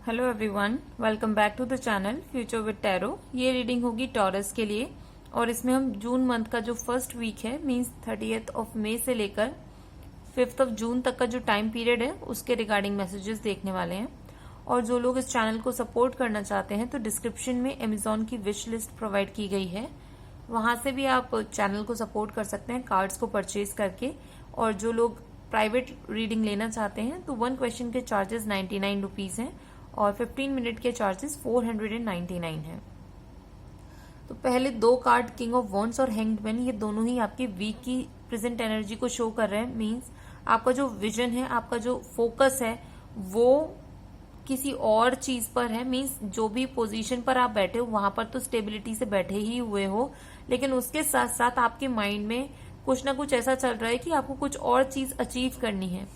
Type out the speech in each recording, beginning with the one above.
Hello everyone, welcome back to the channel future with tarot. ये reading होगी Taurus के लिए और इसमें हम जून मंथ का जो फर्स्ट वीक है मींस 30th ऑफ मई से लेकर 5th ऑफ जून तक का जो टाइम पीरियड है उसके रिगार्डिंग मैसेजेस देखने वाले हैं। और जो लोग इस चैनल को सपोर्ट करना चाहते हैं तो डिस्क्रिप्शन में अमेजॉन की विश लिस्ट प्रोवाइड की गई है, वहां से भी आप चैनल को सपोर्ट कर सकते हैं कार्ड्स को परचेज करके। और जो लोग प्राइवेट रीडिंग लेना चाहते हैं तो 1 क्वेश्चन के चार्जेस 99 रुपीज हैं और 15 मिनट के चार्जेस 499 हैं। तो पहले 2 कार्ड किंग ऑफ वॉन्ड्स और हैंग्ड मैन, ये दोनों ही आपके वीक की प्रेजेंट एनर्जी को शो कर रहे हैं। मींस आपका जो विजन है, आपका जो फोकस है वो किसी और चीज पर है। मींस जो भी पोजीशन पर आप बैठे हो वहां पर तो स्टेबिलिटी से बैठे ही हुए हो, लेकिन उसके साथ साथ आपके माइंड में कुछ ना कुछ ऐसा चल रहा है कि आपको कुछ और चीज अचीव करनी है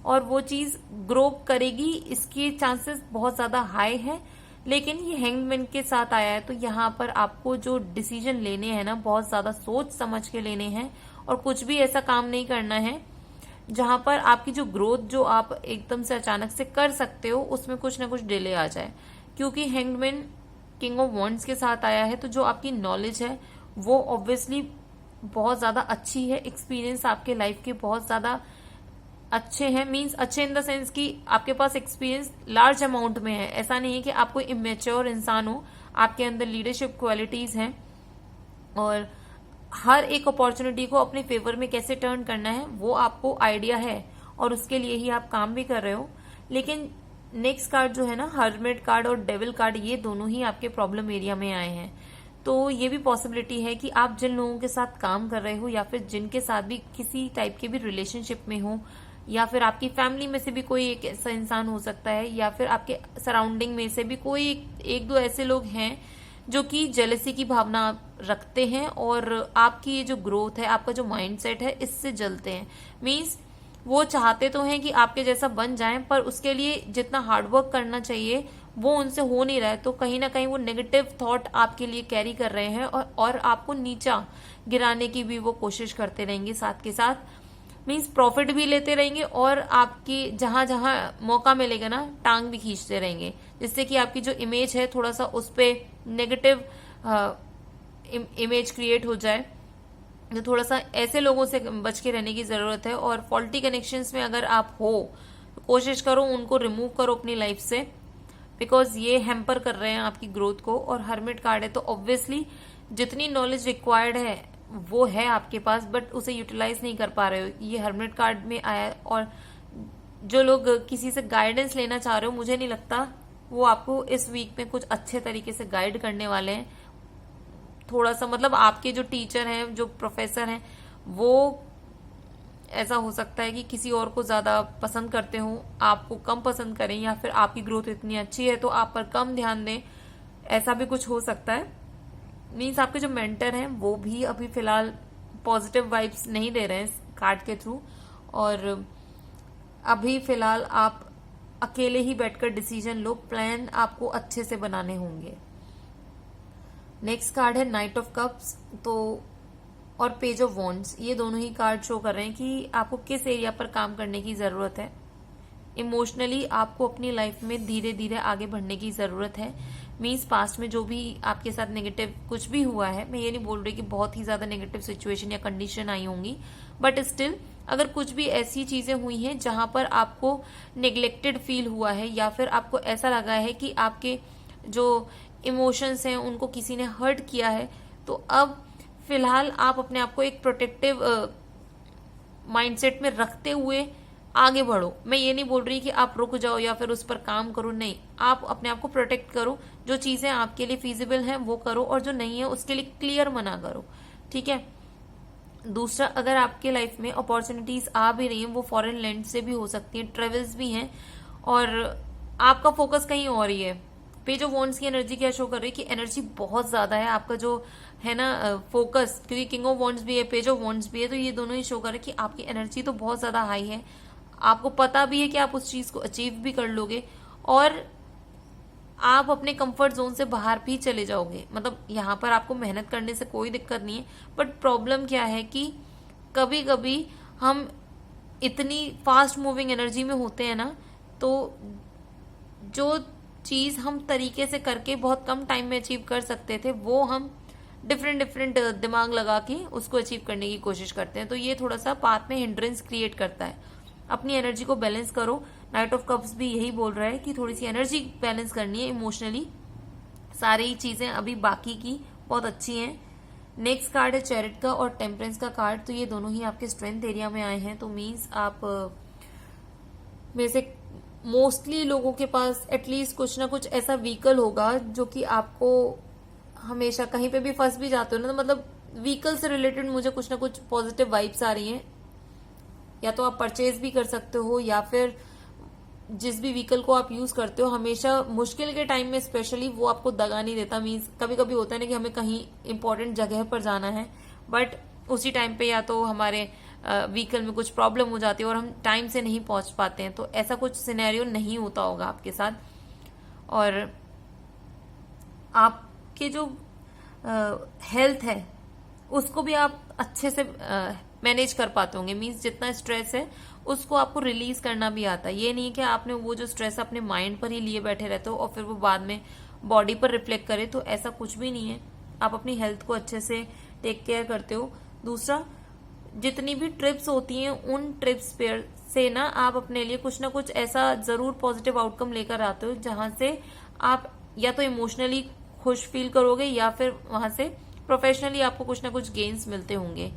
और वो चीज ग्रो करेगी, इसके चांसेस बहुत ज्यादा हाई है। लेकिन ये हैंगमैन के साथ आया है तो यहाँ पर आपको जो डिसीजन लेने हैं ना बहुत ज्यादा सोच समझ के लेने हैं और कुछ भी ऐसा काम नहीं करना है जहां पर आपकी जो ग्रोथ जो आप एकदम से अचानक से कर सकते हो उसमें कुछ ना कुछ डिले आ जाए। क्योंकि हैंगमैन किंग ऑफ वॉन्ड्स के साथ आया है तो जो आपकी नॉलेज है वो ऑब्वियसली बहुत ज्यादा अच्छी है, एक्सपीरियंस आपके लाइफ के बहुत ज्यादा अच्छे हैं। मींस अच्छे इन द सेंस कि आपके पास एक्सपीरियंस लार्ज अमाउंट में है। ऐसा नहीं है कि आप कोई इमेच्योर इंसान हो, आपके अंदर लीडरशिप क्वालिटीज हैं और हर एक अपॉर्चुनिटी को अपने फेवर में कैसे टर्न करना है वो आपको आइडिया है और उसके लिए ही आप काम भी कर रहे हो। लेकिन नेक्स्ट कार्ड जो है ना, हर्मिट कार्ड और डेविल कार्ड, ये दोनों ही आपके प्रॉब्लम एरिया में आए हैं। तो ये भी पॉसिबिलिटी है कि आप जिन लोगों के साथ काम कर रहे हो या फिर जिनके साथ भी किसी टाइप के भी रिलेशनशिप में हो या फिर आपकी फैमिली में से भी कोई एक ऐसा इंसान हो सकता है या फिर आपके सराउंडिंग में से भी कोई एक दो ऐसे लोग हैं जो कि जेलसी की भावना रखते हैं और आपकी ये जो ग्रोथ है, आपका जो माइंडसेट है, इससे जलते हैं। मींस वो चाहते तो हैं कि आपके जैसा बन जाएं पर उसके लिए जितना हार्डवर्क करना चाहिए वो उनसे हो नहीं रहा है। तो कहीं ना कहीं वो नेगेटिव थॉट आपके लिए कैरी कर रहे हैं और आपको नीचा गिराने की भी वो कोशिश करते रहेंगे। साथ के साथ मीन्स प्रॉफिट भी लेते रहेंगे और आपकी जहां जहां मौका मिलेगा ना टांग भी खींचते रहेंगे, जिससे कि आपकी जो इमेज है थोड़ा सा उस पर नेगेटिव इमेज क्रिएट हो जाए। तो थोड़ा सा ऐसे लोगों से बच के रहने की जरूरत है। और फॉल्टी कनेक्शंस में अगर आप हो तो कोशिश करो उनको रिमूव करो अपनी लाइफ से, बिकॉज ये हैम्पर कर रहे हैं आपकी ग्रोथ को। और हर्मिट कार्ड है तो ऑब्वियसली जितनी नॉलेज रिक्वायर्ड है वो है आपके पास बट उसे यूटिलाइज नहीं कर पा रहे हो, ये हर्मिट कार्ड में आया। और जो लोग किसी से गाइडेंस लेना चाह रहे हो, मुझे नहीं लगता वो आपको इस वीक में कुछ अच्छे तरीके से गाइड करने वाले हैं। थोड़ा सा मतलब आपके जो टीचर हैं, जो प्रोफेसर हैं, वो ऐसा हो सकता है कि किसी और को ज्यादा पसंद करते हो, आपको कम पसंद करें, या फिर आपकी ग्रोथ इतनी अच्छी है तो आप पर कम ध्यान दें, ऐसा भी कुछ हो सकता है। मीन्स आपके जो मेंटर हैं वो भी अभी फिलहाल पॉजिटिव वाइब्स नहीं दे रहे हैं कार्ड के थ्रू और अभी फिलहाल आप अकेले ही बैठकर डिसीजन लो, प्लान आपको अच्छे से बनाने होंगे। नेक्स्ट कार्ड है नाइट ऑफ कप्स तो और पेज ऑफ वॉन्ड्स, ये दोनों ही कार्ड शो कर रहे हैं कि आपको किस एरिया पर काम करने की जरूरत है। इमोशनली आपको अपनी लाइफ में धीरे धीरे आगे बढ़ने की जरूरत है। मीन्स पास्ट में जो भी आपके साथ नेगेटिव कुछ भी हुआ है, मैं ये नहीं बोल रही कि बहुत ही ज्यादा नेगेटिव सिचुएशन या कंडीशन आई होंगी, बट स्टिल अगर कुछ भी ऐसी चीजें हुई हैं जहां पर आपको नेग्लेक्टेड फील हुआ है या फिर आपको ऐसा लगा है कि आपके जो इमोशंस हैं उनको किसी ने हर्ट किया है, तो अब फिलहाल आप अपने आप को एक प्रोटेक्टिव माइंडसेट में रखते हुए आगे बढ़ो। मैं ये नहीं बोल रही कि आप रुक जाओ या फिर उस पर काम करो, नहीं, आप अपने आप को प्रोटेक्ट करो। जो चीजें आपके लिए फिजिबल हैं वो करो और जो नहीं है उसके लिए क्लियर मना करो, ठीक है। दूसरा, अगर आपके लाइफ में अपॉर्चुनिटीज आ भी रही हैं वो फॉरेन लैंड से भी हो सकती हैं, ट्रेवल्स भी हैं और आपका फोकस कहीं और ही है। पेज ऑफ वॉन्ड्स की एनर्जी क्या शो कर रही है कि एनर्जी बहुत ज्यादा है आपका जो है ना फोकस, क्योंकि किंग ऑफ वॉन्ड्स भी है, पेज ऑफ वॉन्ड्स भी है, तो ये दोनों ही शो कर रहे हैं कि आपकी एनर्जी तो बहुत ज्यादा हाई है। आपको पता भी है कि आप उस चीज को अचीव भी कर लोगे और आप अपने कंफर्ट जोन से बाहर भी चले जाओगे। मतलब यहाँ पर आपको मेहनत करने से कोई दिक्कत नहीं है, बट प्रॉब्लम क्या है कि कभी कभी हम इतनी फास्ट मूविंग एनर्जी में होते हैं ना, तो जो चीज हम तरीके से करके बहुत कम टाइम में अचीव कर सकते थे, वो हम डिफरेंट दिमाग लगा के उसको अचीव करने की कोशिश करते हैं। तो ये थोड़ा सा पाथ में हिंड्रेंस क्रिएट करता है। अपनी एनर्जी को बैलेंस करो। नाइट ऑफ कप्स भी यही बोल रहा है कि थोड़ी सी एनर्जी बैलेंस करनी है इमोशनली। सारी चीजें अभी बाकी की बहुत अच्छी हैं। नेक्स्ट कार्ड है चैरिट का और टेम्परेंस का कार्ड। तो ये दोनों ही आपके स्ट्रेंथ एरिया में आए हैं। तो मीन्स आप में से मोस्टली लोगों के पास एटलीस्ट कुछ ना कुछ ऐसा व्हीकल होगा जो कि आपको हमेशा कहीं पे भी फंस भी जाते हो ना, तो मतलब व्हीकल से रिलेटेड मुझे कुछ ना कुछ पॉजिटिव वाइब्स आ रही हैं। या तो आप परचेज भी कर सकते हो, या फिर जिस भी व्हीकल को आप यूज करते हो हमेशा मुश्किल के टाइम में स्पेशली वो आपको दगा नहीं देता। मीन्स कभी कभी होता है ना कि हमें कहीं इंपॉर्टेंट जगह पर जाना है, बट उसी टाइम पे या तो हमारे व्हीकल में कुछ प्रॉब्लम हो जाती है और हम टाइम से नहीं पहुंच पाते हैं। तो ऐसा कुछ सिनेरियो नहीं होता होगा आपके साथ। और आपके जो हेल्थ है उसको भी आप अच्छे से मैनेज कर पाते होंगे। मीन्स जितना स्ट्रेस है उसको आपको रिलीज करना भी आता है। ये नहीं कि आपने वो जो स्ट्रेस अपने माइंड पर ही लिए बैठे रहते हो और फिर वो बाद में बॉडी पर रिफ्लेक्ट करे, तो ऐसा कुछ भी नहीं है। आप अपनी हेल्थ को अच्छे से टेक केयर करते हो। दूसरा, जितनी भी ट्रिप्स होती हैं उन ट्रिप्स पे से ना आप अपने लिए कुछ ना कुछ ऐसा जरूर पॉजिटिव आउटकम लेकर आते हो जहां से आप या तो इमोशनली खुश फील करोगे या फिर वहां से प्रोफेशनली आपको कुछ ना कुछ गेन्स मिलते होंगे।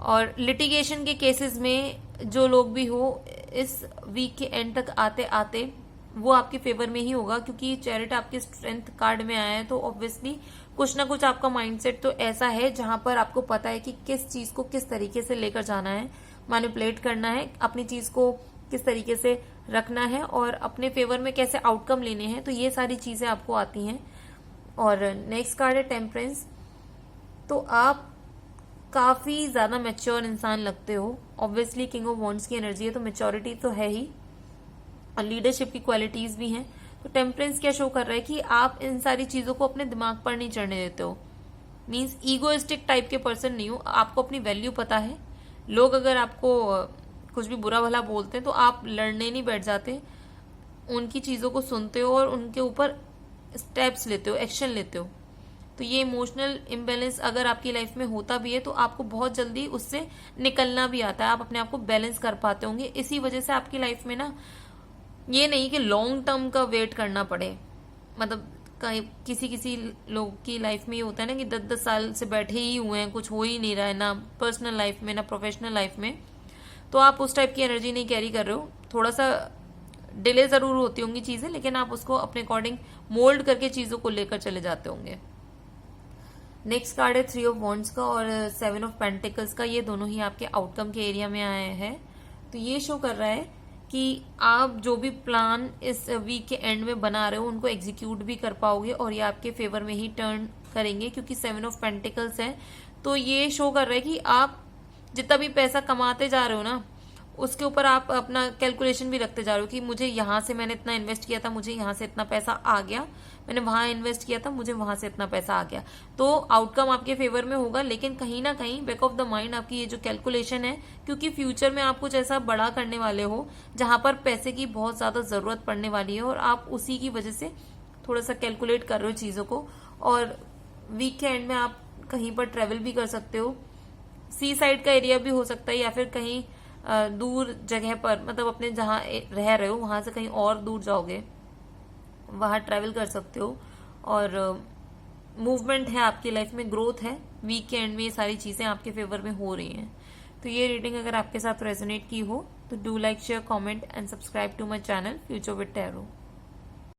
और लिटिगेशन के केसेस में जो लोग भी हो, इस वीक के एंड तक आते आते वो आपके फेवर में ही होगा, क्योंकि चैरिट आपके स्ट्रेंथ कार्ड में आया है। तो ऑब्वियसली कुछ ना कुछ आपका माइंडसेट तो ऐसा है जहां पर आपको पता है कि किस चीज को किस तरीके से लेकर जाना है, मैनिपुलेट करना है, अपनी चीज को किस तरीके से रखना है और अपने फेवर में कैसे आउटकम लेने हैं। तो ये सारी चीजें आपको आती हैं। और नेक्स्ट कार्ड है टेम्परेंस। तो आप काफी ज्यादा मैच्योर इंसान लगते हो। ऑब्वियसली किंग ऑफ वॉन्ड्स की एनर्जी है तो मैच्योरिटी तो है ही, और लीडरशिप की क्वालिटीज भी हैं। तो टेम्परेंस क्या शो कर रहा है कि आप इन सारी चीजों को अपने दिमाग पर नहीं चढ़ने देते हो। मीन्स ईगोइस्टिक टाइप के पर्सन नहीं हो, आपको अपनी वैल्यू पता है। लोग अगर आपको कुछ भी बुरा भला बोलते हैं तो आप लड़ने नहीं बैठ जाते, उनकी चीजों को सुनते हो और उनके ऊपर स्टेप्स लेते हो, एक्शन लेते हो। तो ये इमोशनल इम्बैलेंस अगर आपकी लाइफ में होता भी है तो आपको बहुत जल्दी उससे निकलना भी आता है। आप अपने आप को बैलेंस कर पाते होंगे। इसी वजह से आपकी लाइफ में ना ये नहीं कि लॉन्ग टर्म का वेट करना पड़े। मतलब किसी लोग की लाइफ में ये होता है ना कि 10-10 साल से बैठे ही हुए हैं, कुछ हो ही नहीं रहा है, ना पर्सनल लाइफ में ना प्रोफेशनल लाइफ में। तो आप उस टाइप की एनर्जी नहीं कैरी कर रहे हो। थोड़ा सा डिले जरूर होती होंगी चीजें, लेकिन आप उसको अपने अकॉर्डिंग मोल्ड करके चीजों को लेकर चले जाते होंगे। नेक्स्ट कार्ड है 3 ऑफ वॉन्ड्स का और 7 ऑफ पेंटिकल्स का। ये दोनों ही आपके आउटकम के एरिया में आए हैं। तो ये शो कर रहा है कि आप जो भी प्लान इस वीक के एंड में बना रहे हो उनको एग्जीक्यूट भी कर पाओगे और ये आपके फेवर में ही टर्न करेंगे, क्योंकि 7 ऑफ पेंटिकल्स है। तो ये शो कर रहा है कि आप जितना भी पैसा कमाते जा रहे हो ना, उसके ऊपर आप अपना कैलकुलेशन भी रखते जा रहे हो कि मुझे यहाँ से मैंने इतना इन्वेस्ट किया था, मुझे यहाँ से इतना पैसा आ गया, मैंने वहां इन्वेस्ट किया था, मुझे वहां से इतना पैसा आ गया। तो आउटकम आपके फेवर में होगा, लेकिन कहीं ना कहीं बैक ऑफ द माइंड आपकी ये जो कैलकुलेशन है, क्योंकि फ्यूचर में आप कुछ ऐसा बड़ा करने वाले हो जहां पर पैसे की बहुत ज्यादा जरूरत पड़ने वाली है और आप उसी की वजह से थोड़ा सा कैलकुलेट कर रहे हो चीजों को। और वीक के एंड में आप कहीं पर ट्रेवल भी कर सकते हो। सी साइड का एरिया भी हो सकता है या फिर कहीं दूर जगह पर, मतलब अपने जहां रह रहे हो वहां से कहीं और दूर जाओगे, वहां ट्रैवल कर सकते हो। और मूवमेंट है आपकी लाइफ में, ग्रोथ है। वीक के एंड में ये सारी चीजें आपके फेवर में हो रही हैं। तो ये रीडिंग अगर आपके साथ रेजोनेट की हो तो do like, share, comment and subscribe to my channel future with tarot.